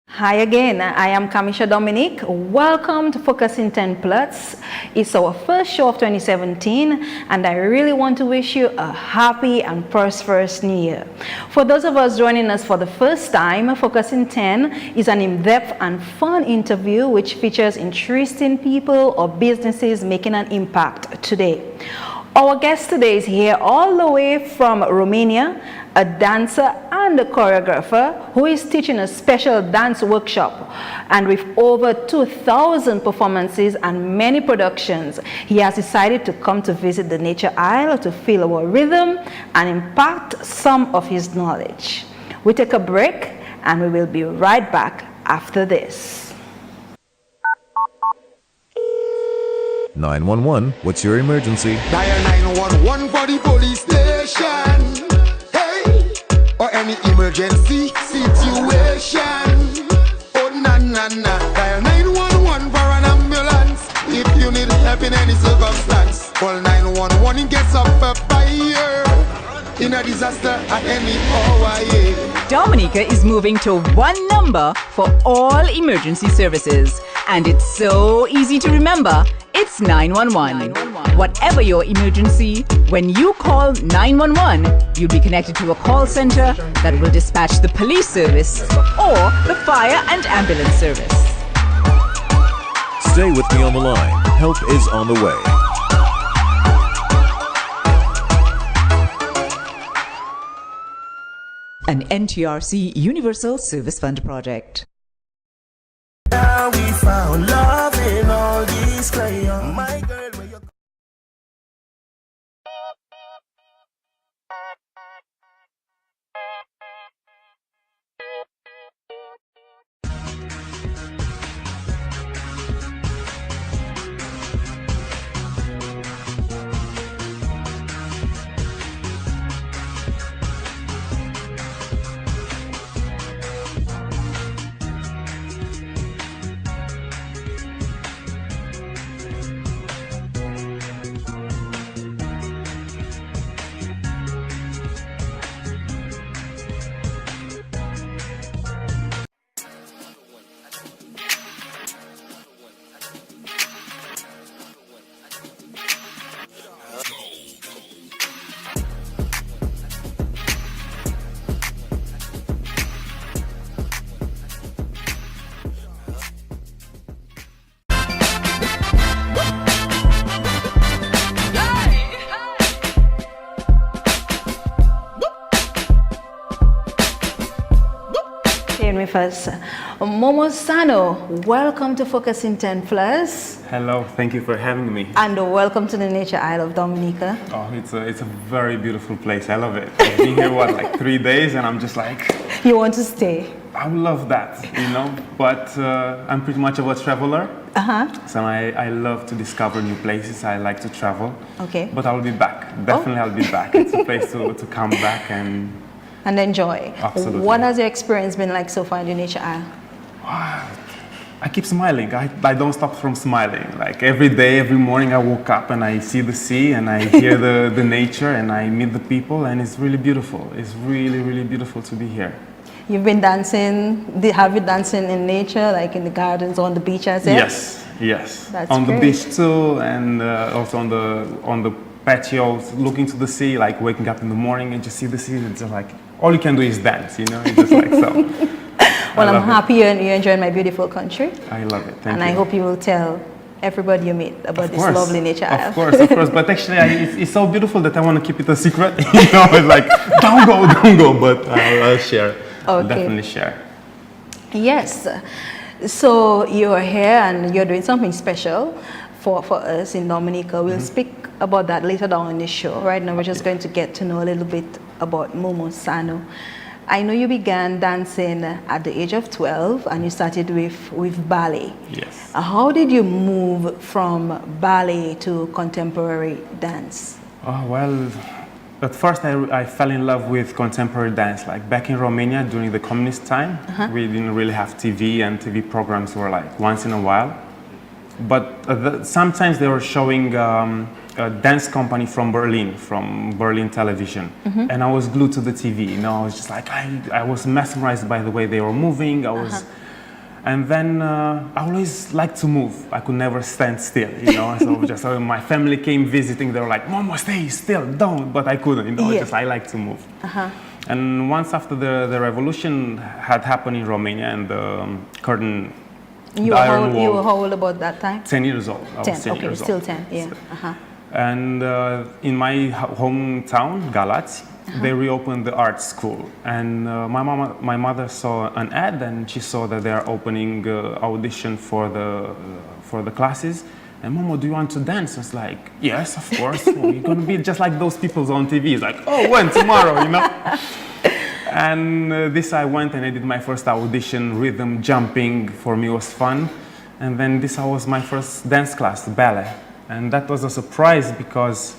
Hi again, I am Kamisha Dominique. Welcome to Focusing 10 Plus. It's our first show of 2017 and I really want to wish you a happy and prosperous new year. For those of us joining us for the first time, Focusing 10 is an in-depth and fun interview which features interesting people or businesses making an impact today. Our guest today is here all the way from Romania, a dancer and a choreographer who is teaching a special dance workshop. And with over 2,000 performances and many productions, he has decided to come to visit the Nature Isle to feel our rhythm and impart some of his knowledge. We take a break and we will be right back after this. 911, what's your emergency? Dial 911 for the police station. Hey, or any emergency situation. Oh na na na. Dial 911 for an ambulance. If you need help in any circumstance, call 911 in case of a fire. In a disaster at any hour, yeah. Dominica is moving to one number for all emergency services. And it's so easy to remember. It's 911. Whatever your emergency, when you call 911, you'll be connected to a call center that will dispatch the police service or the fire and ambulance service. Stay with me on the line. Help is on the way. An NTRC Universal Service Fund project. Now we found love in all these crayons. My girl, where you With us, Momozono, welcome to Focusing 10 Plus. Hello, thank you for having me. And welcome to the Nature Isle of Dominica. Oh, it's a very beautiful place. I love it. I've been here, what, like 3 days, and I'm just like... You want to stay? I would love that, you know, but I'm pretty much of a traveler. So I love to discover new places. I like to travel. Okay. But I'll be back. Definitely I'll be back. It's a place to come back and enjoy. Absolutely. What has your experience been like so far in the Nature Isle? I keep smiling. I don't stop from smiling. Like every day, every morning I woke up and I see the sea and I hear the nature and I meet the people and it's really beautiful. It's really, really beautiful to be here. You've been dancing, have you dancing in nature, like in the gardens, on the beach as well? Yes, yes. That's on great. The beach too, and also on the patio, looking to the sea, like waking up in the morning and just see the sea. And it's just like, all you can do is dance, you know? It's just like so. Well, I'm happy you're enjoying my beautiful country. I love it, thank you. And I hope you will tell everybody you meet about this lovely Nature Isle. Of course. But actually, it's so beautiful that I want to keep it a secret. You know, it's like, don't go, but I'll share. Okay. I'll definitely share. Yes. So you're here and you're doing something special for us in Dominica. We'll speak about that later down in the show. Right now, we're just going to get to know a little bit about Momozono. I know you began dancing at the age of 12 and you started with ballet. Yes. How did you move from ballet to contemporary dance? Oh, well, at first I fell in love with contemporary dance. Like back in Romania during the communist time, we didn't really have TV and TV programs were like once in a while. But sometimes they were showing a dance company from Berlin television. And I was glued to the TV, you know, I was just like, I was mesmerized by the way they were moving. And then I always liked to move. I could never stand still, you know. So just my family came visiting, they were like, Momo, stay still, don't. But I couldn't, you know, I like to move. And once after the revolution had happened in Romania and the curtain, you were how old about that time? 10 years old. I was 10 okay, years still old. 10, yeah. And in my hometown, Galați, they reopened the art school. And my mother saw an ad, and she saw that they are opening audition for the classes. And Momo, do you want to dance? I was like, yes, of course. Well, you're gonna be just like those people on TV. It's like, oh, when? Tomorrow, you know? And this I went and I did my first audition, rhythm, jumping. For me was fun. And then this was my first dance class, ballet. And that was a surprise because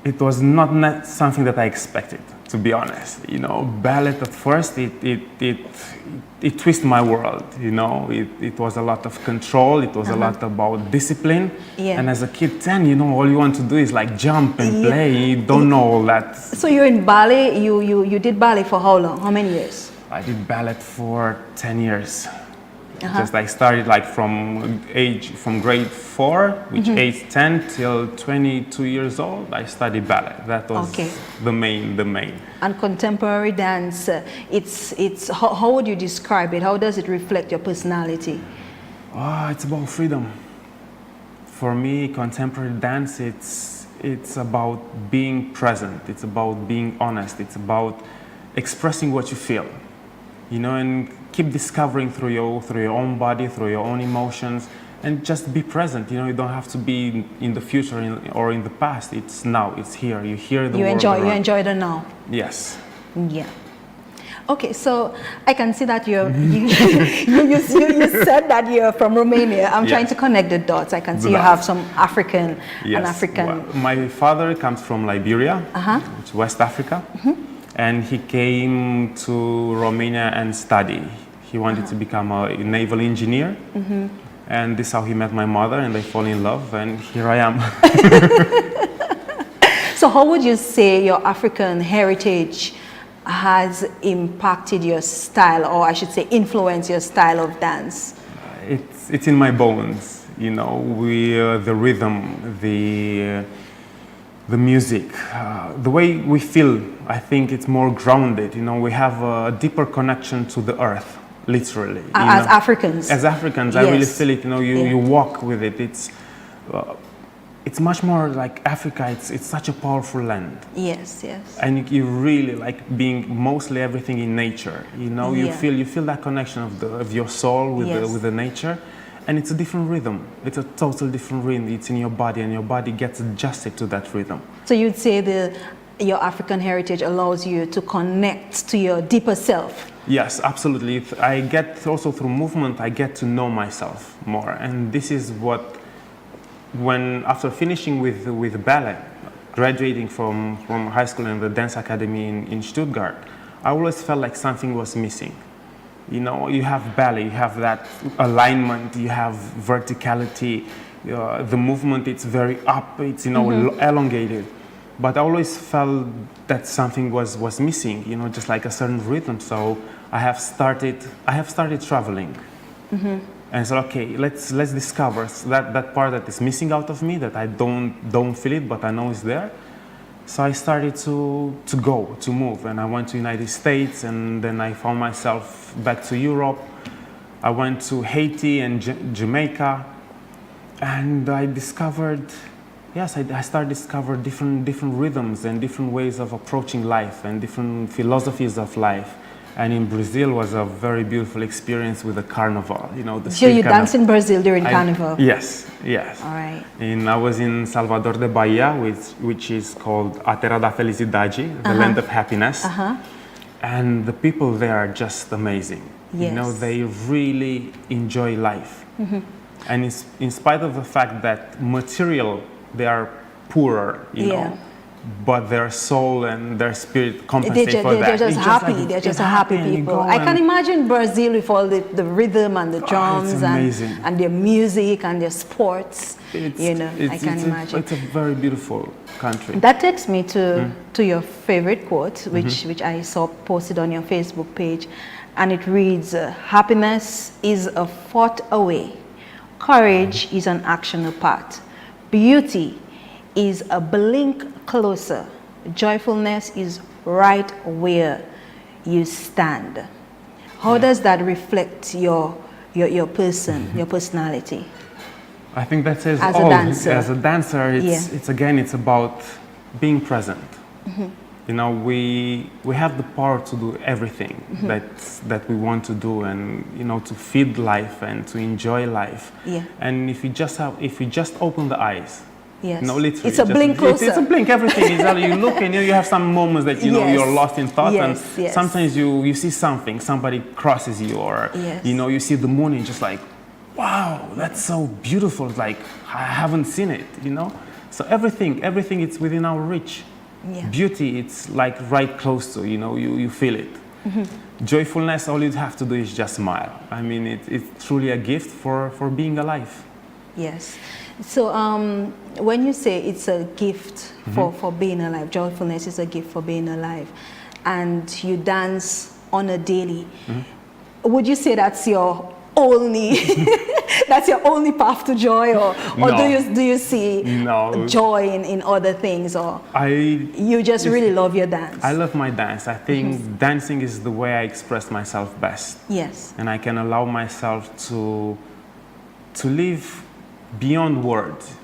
it was not something that I expected, to be honest. You know, ballet at first, it twisted my world, you know. It was a lot of control, it was a lot about discipline. And as a kid, 10, you know, all you want to do is like jump and play, you don't know all that. So you're in ballet, you did ballet for how long, how many years? I did ballet for 10 years. Just I started like from grade 4, which age 10 till 22 years old, I studied ballet. That was the main. And contemporary dance, it's how would you describe it? How does it reflect your personality? It's about freedom. For me, contemporary dance, it's about being present. It's about being honest. It's about expressing what you feel, you know, and keep discovering through your own body, through your own emotions, and just be present. You know, you don't have to be in the future or in the past. It's now. It's here. You hear the world around. You enjoy the now. Yes. Yeah. Okay, so I can see that you said that you're from Romania. I'm trying to connect the dots. I can see you have some African and African. Well, my father comes from Liberia, which is West Africa. And he came to Romania and study. He wanted to become a naval engineer. And this is how he met my mother, and they fall in love, and here I am. So how would you say your African heritage has impacted your style, or I should say influenced your style of dance? It's in my bones, you know, the rhythm, the music, the way we feel. I think it's more grounded, you know, we have a deeper connection to the earth, literally. As Africans? As Africans, I really feel it, you know, you walk with it. It's much more like Africa, it's such a powerful land. Yes, yes. And you really like being mostly everything in nature, you know, you feel that connection of your soul with the nature. And it's a different rhythm. It's a total different rhythm. It's in your body, and your body gets adjusted to that rhythm. So you'd say your African heritage allows you to connect to your deeper self? Yes, absolutely. I get also through movement, I get to know myself more. And this is what, when after finishing with ballet, graduating from high school and the dance academy in Stuttgart, I always felt like something was missing. You know, you have ballet, you have that alignment, you have verticality, the movement, it's very up, it's, you know, elongated. But I always felt that something was missing, you know, just like a certain rhythm. So I have started traveling. And so, okay, let's discover that part that is missing out of me, that I don't feel it, but I know it's there. So I started to move, and I went to United States, and then I found myself back to Europe. I went to Haiti and Jamaica, and I discovered, I started to discover different rhythms and different ways of approaching life and different philosophies of life. And in Brazil was a very beautiful experience with the carnival. You know, the so you danced in Brazil during carnival? Yes. All right. I was in Salvador de Bahia, which is called A Terra da Felicidade, the land of happiness. And the people there are just amazing. Yes. You know, they really enjoy life. And in spite of the fact that they are poorer, you know, but their soul and their spirit compensate for that. They're just It's happy. like, They're just it's a happy and you people. go I can and- imagine Brazil with all the rhythm and the drums it's amazing. and their music and their sports. It's, You know, I can imagine. It's a very beautiful country. That takes me to your favorite quote, which I saw posted on your Facebook page, and it reads, "Happiness is a thought away. Courage is an action apart. Beauty is a blink closer. Joyfulness is right where you stand." How does that reflect your person, your personality? I think that says As a all. dancer. As a dancer, it's about being present. You know, we have the power to do everything that we want to do, and you know, to feed life and to enjoy life. Yeah. And if you just open the eyes. Yes. No, literally. It's a blink closer. It's a blink. Everything is. You look and you have some moments that you know Yes. you're lost in thought, Yes, and yes. sometimes you see something, somebody crosses you, or Yes. you know, you see the moon and just like, wow, that's so beautiful. It's like I haven't seen it, you know. So everything is within our reach. Yeah. Beauty, it's like right close to, you know, you feel it. Joyfulness, all you have to do is just smile. I mean, it's truly a gift for being alive. Yes. So when you say it's a gift for being alive, joyfulness is a gift for being alive, and you dance on a daily, would you say that's your only that's your only path to joy, or No. do you see No. joy in other things, or you just really love your dance? I love my dance. I think dancing is the way I express myself best. Yes. And I can allow myself to live beyond words.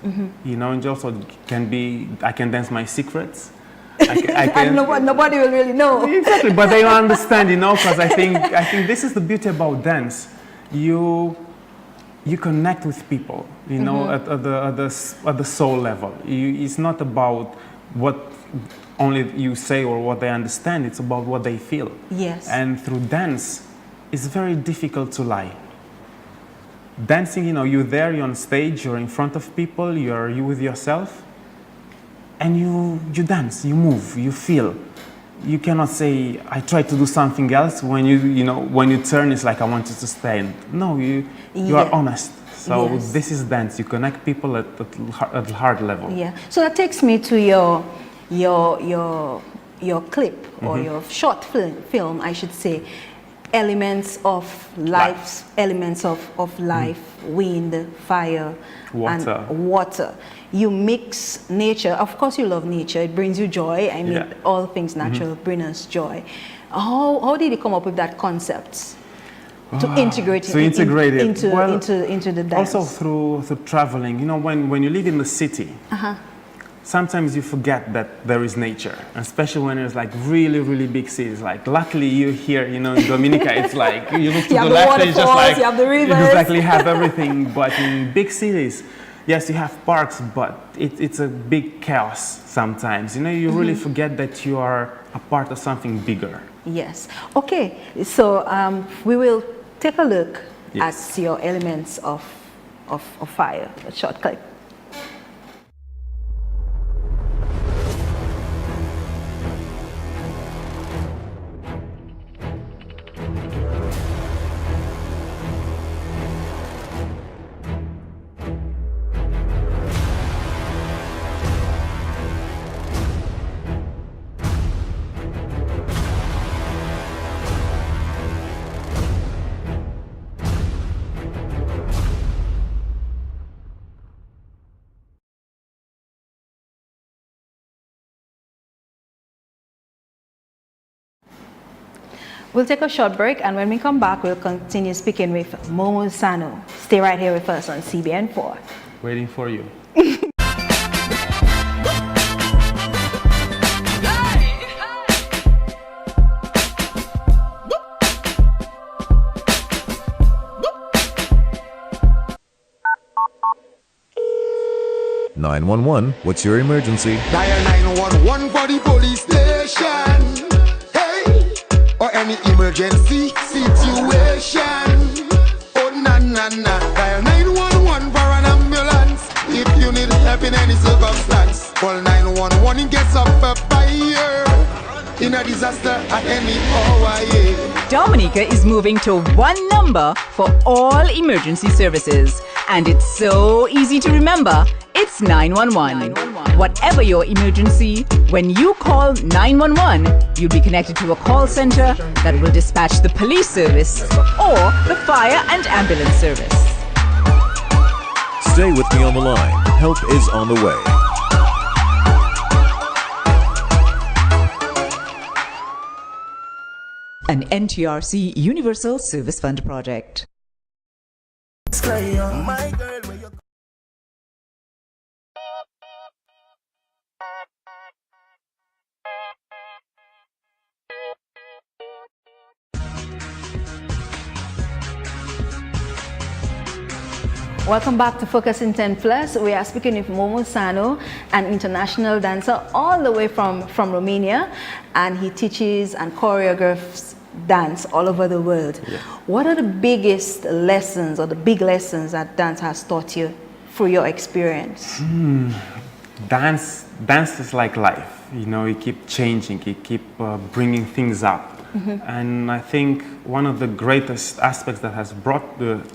You know, and also I can dance my secrets. I And nobody will really know. Exactly, but they understand, you know, because I think this is the beauty about dance. You connect with people, you know, at the soul level. It's not about what only you say or what they understand. It's about what they feel. Yes. And through dance, it's very difficult to lie. Dancing, you know, you're there, you're on stage, you're in front of people, you with yourself, and you dance, you move, you feel. You cannot say, I tried to do something else. When when you turn, it's like, I wanted to stand. No, you are honest. So Yes. this is dance. You connect people at the heart level. Yeah. So that takes me to your clip or your short film, I should say. Elements of life, elements of life, wind, fire, Water. and water. You mix nature. Of course, you love nature. It brings you joy. I mean, Yeah. all things natural bring us joy. How did you come up with that concept to integrate To integrate it into the dance? Also through traveling. You know, when you live in the city, sometimes you forget that there is nature, especially when it's like really, really big cities. Like, luckily you're here, you know, in Dominica, it's like you look to You the have the left and it's just waterfalls, like you have the rivers. you exactly have everything. But in big cities, yes, you have parks, but it's a big chaos sometimes. You know, you really forget that you are a part of something bigger. Yes. Okay. So we will take a look Yes. at your elements of fire. A short clip. We'll take a short break, and when we come back, we'll continue speaking with Momozono. Stay right here with us on CBN4. Waiting for you. What's your emergency? Dial 911 for the police station. Hey, or any emergency situation. Oh na na na. Dial 911 for an ambulance if you need help in any circumstance. Call 911 and gets up by here. In a disaster at any hour, yeah. Dominica is moving to one number for all emergency services. And it's so easy to remember. It's 911. Whatever your emergency, when you call 911, you'll be connected to a call center that will dispatch the police service or the fire and ambulance service. Stay with me on the line. Help is on the way. An NTRC Universal Service Fund project. My girl, where you Welcome back to Focus in 10 Plus. We are speaking with Momozono, an international dancer all the way from Romania, and he teaches and choreographs dance all over the world. Yeah. What are the biggest lessons or the big lessons that dance has taught you through your experience? Dance is like life. You know, you keep changing, you keep bringing things up. And I think one of the greatest aspects that has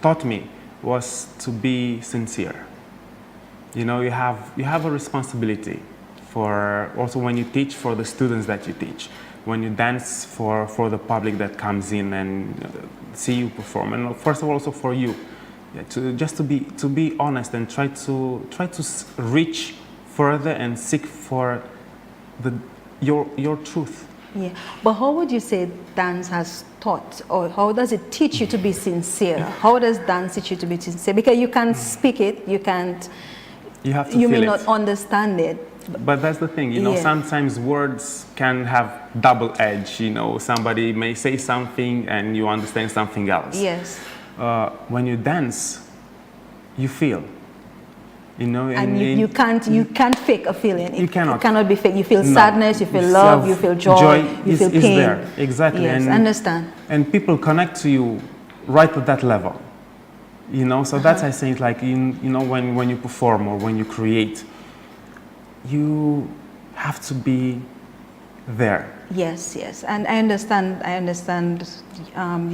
taught me was to be sincere. You know, you have a responsibility for, also when you teach, for the students that you teach, when you dance for the public that comes in and see you perform, and first of all also for you, to be honest and try to reach further and seek for your truth. Yeah, but how would you say dance has taught, or how does it teach you to be sincere? How does dance teach you to be sincere? Because you can't speak it, you can't. You have to you feel may it. not understand it. But that's the thing, you know, Yeah. sometimes words can have double edge, you know, somebody may say something and you understand something else. Yes. When you dance, you feel, you know. And you can't fake a feeling. You cannot. It cannot be fake. You feel No. sadness, you feel love, you feel joy, you feel is pain. there, exactly. Yes, and, I understand. And people connect to you right at that level, you know. So that's, I think, like, you know, when you perform or when you create, you have to be there. Yes, yes, and I understand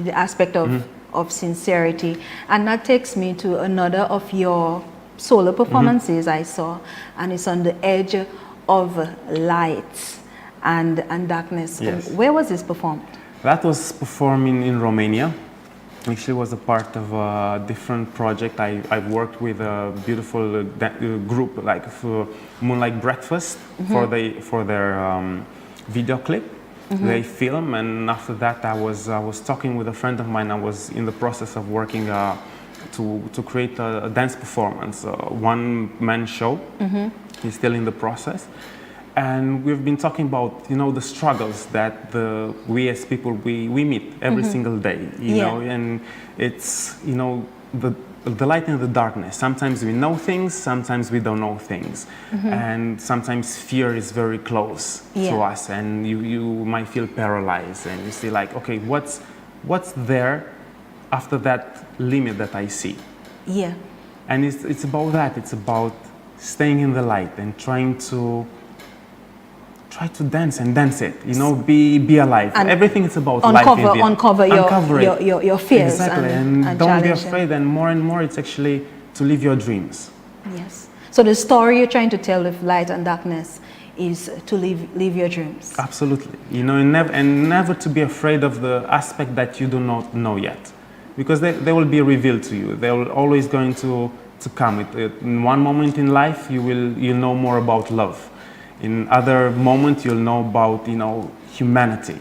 the aspect of sincerity, and that takes me to another of your solo performances I saw, and it's on the edge of light and darkness. Yes. Where was this performed? That was performing in Romania. Actually, was a part of a different project. I worked with a beautiful group, like for Moonlight Breakfast, for their video clip. They film, and after that, I was talking with a friend of mine. I was in the process of working to create a dance performance, one-man show. He's still in the process. And we've been talking about, you know, the struggles that we as people, we meet every single day, you know, and it's, you know, the light and the darkness. Sometimes we know things, sometimes we don't know things. And sometimes fear is very close to us, and you might feel paralyzed, and you see like, okay, what's there after that limit that I see? Yeah. And it's about that. It's about staying in the light and try to dance and dance it, you know, be alive. And everything is about life. Uncover your fears. Exactly, and don't be afraid. And more, it's actually to live your dreams. Yes. So the story you're trying to tell with light and darkness is to live your dreams. Absolutely. You know, and never to be afraid of the aspect that you do not know yet, because they will be revealed to you. They will always going to come. In one moment in life, you'll know more about love. In other moments, you'll know about, you know, humanity.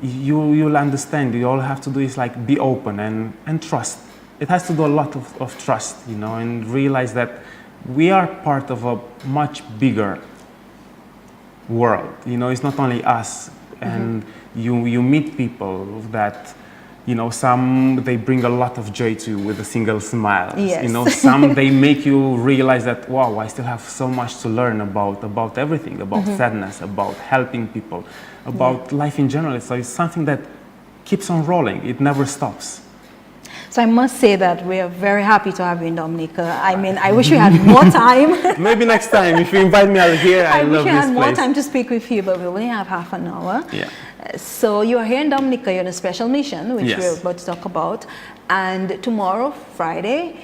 You'll understand. You all have to do is like be open and trust. It has to do a lot of trust, you know, and realize that we are part of a much bigger world. You know, it's not only us. And you meet people that, you know, some they bring a lot of joy to you with a single smile. Yes. You know, some they make you realize that, wow, I still have so much to learn about everything, about sadness, about helping people, about life in general. So it's something that keeps on rolling. It never stops. So I must say that we are very happy to have you in Dominica. I mean, I wish we had more time. Maybe next time, if you invite me out here, I I love wish we this had more place. time to speak with you, but we only have half an hour. Yeah. So you are here in Dominica, you're on a special mission, which Yes. we're about to talk about. And tomorrow, Friday,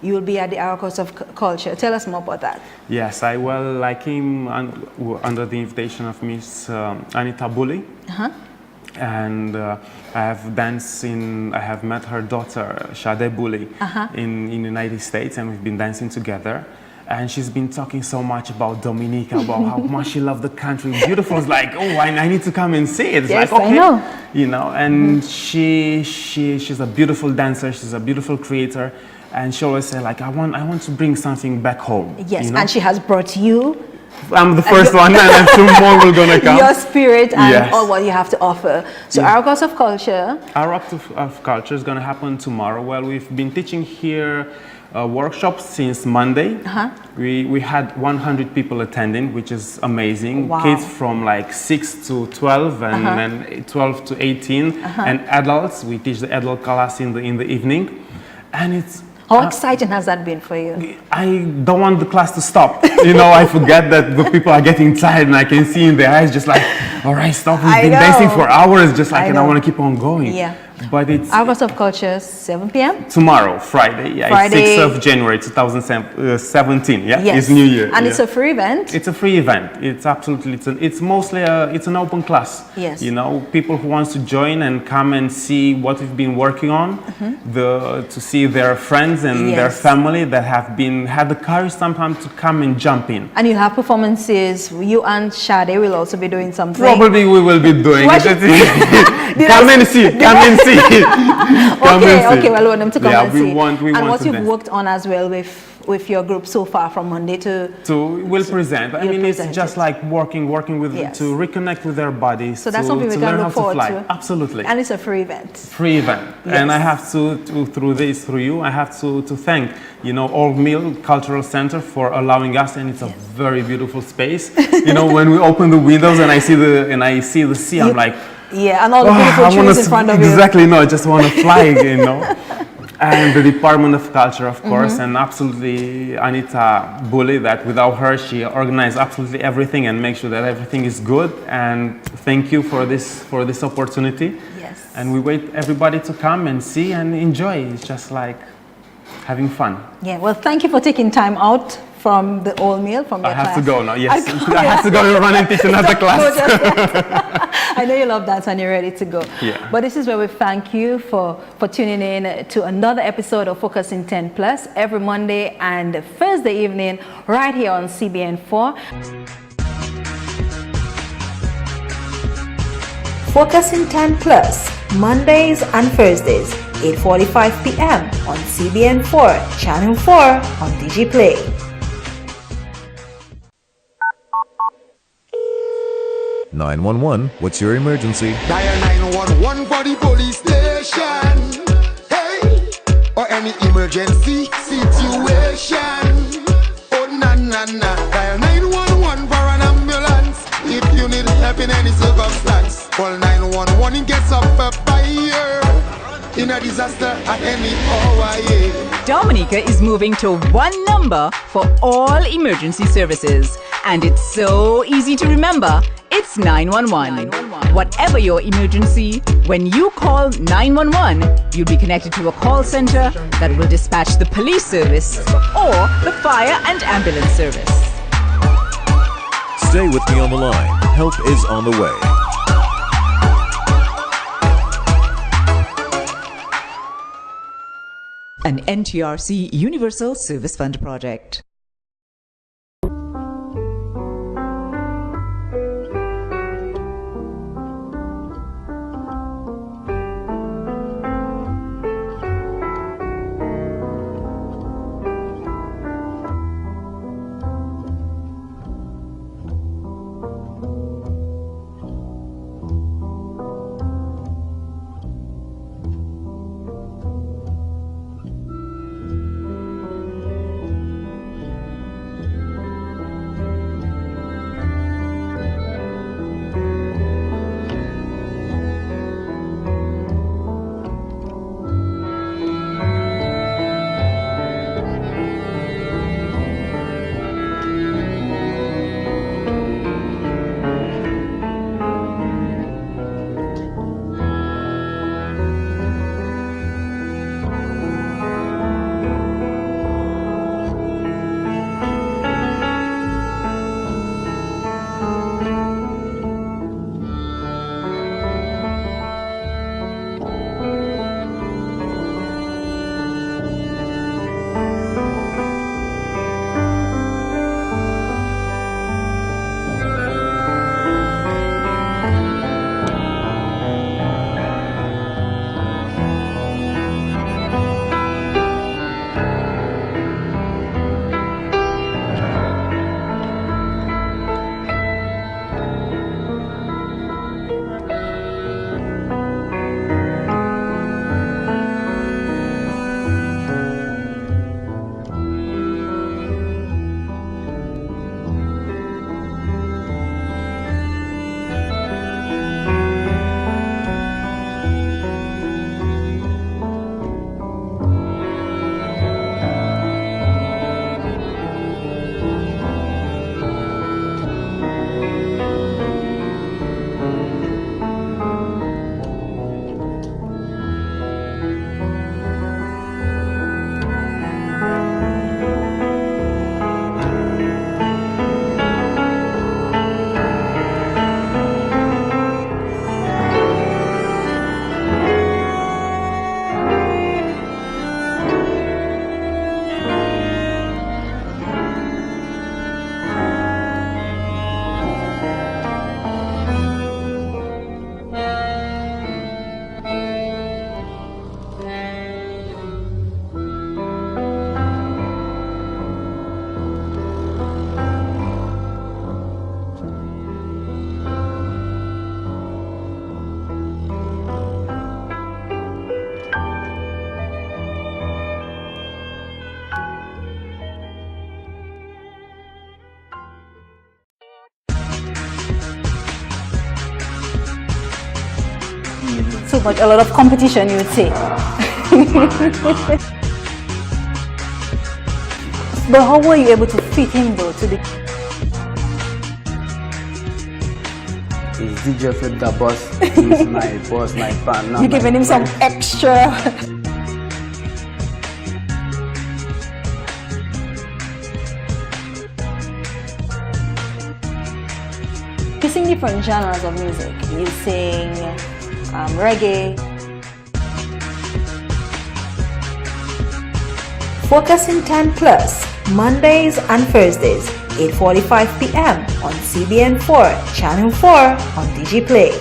you'll be at the Arcos of Culture. Tell us more about that. Yes, I came under the invitation of Miss Anita Bully. And I have met her daughter, Shade Bully, in the United States, and we've been dancing together. And she's been talking so much about Dominica, about how much she loved the country. Beautiful. It's like, oh, I need to come and see it. It's Yes, like, okay. I know. You know, and she's a beautiful dancer. She's a beautiful creator. And she always say, like, I want to bring something back home. Yes, you know? and she has brought you I'm the first one, and two more will gonna come. your spirit and Yes. all what you have to offer. So Arcos of Culture. Our Act of Culture is going to happen tomorrow. Well, we've been teaching here workshops since Monday. We had 100 people attending, which is amazing. Wow. Kids from like 6 to 12 and then 12 to 18, and adults. We teach the adult class in the evening, and it's. How exciting has that been for you? I don't want the class to stop. You know, I forget that the people are getting tired, and I can see in their eyes just like, all right, stop. We've I been know. dancing for hours, just like, I and I know. want to keep on going. Yeah. But it's Arcos of Culture, 7 p.m. tomorrow, Friday. Yeah, Friday. It's 6th of January, 2017. Yeah, Yes. it's New Year. And yeah. it's a free event. It's a free event. It's absolutely, it's mostly it's an open class. Yes. You know, people who wants to join and come and see what we've been working on, to see their friends and their Yes. family that have had the courage sometimes to come and jump in. And you'll have performances. You and Shade will also be doing something. Probably we will be doing What it. Did Come I- and see. Come and see. Come Okay, and see. okay, well, we want them to come Yeah, and we see. want and what to you've dance. worked on as well with your group so far from Monday to... We'll present. I You'll mean, it's present just it. like working with Yes. to reconnect with their bodies. So that's to, something we to can learn look how to forward fly. to. Absolutely. And it's a free event. Free event. Yes. And I have to through you, I have to thank, you know, Old Mill Cultural Center for allowing us, and it's a very beautiful space. You know, when we open the windows and I see the sea, I'm like, Yeah, and all the "Oh, beautiful I wanna trees in front of you. exactly, no, I just want to fly, you know. And the Department of Culture, of course, and absolutely Anita Bully, that without her, she organized absolutely everything and make sure that everything is good. And thank you for this opportunity. Yes. And we wait everybody to come and see and enjoy. It's just like having fun. Yeah, well, thank you for taking time out from the old meal, from your I have class. to go now, yes. I I have to go and run and teach another Don't go class. just yet. I know you love dance and you're ready to go. Yeah. But this is where we thank you for tuning in to another episode of Focus in 10 Plus every Monday and Thursday evening right here on CBN4. Focus in 10 Plus, Mondays and Thursdays, 8:45 p.m. on CBN4, Channel 4 on DigicelPlay. What's your emergency? Dial 911 for the police station. Hey, or any emergency situation. Oh na na na. Dial 911 for an ambulance. If you need help in any circumstance, call 911 in case of a fire. In a disaster at any hour, yeah. Dominica is moving to one number for all emergency services. And it's so easy to remember. It's 911. Whatever your emergency, when you call 911, you'll be connected to a call center that will dispatch the police service or the fire and ambulance service. Stay with me on the line. Help is on the way. An NTRC Universal Service Fund project. too much, a lot of competition, you would say. But how were you able to fit in though to the... He's DJ for the boss. He's my boss, my partner. You're giving him some extra. You sing different genres of music. You sing reggae. Focus in 10 Plus, Mondays and Thursdays, 8:45 p.m. on CBN4, Channel 4 on DigicelPlay.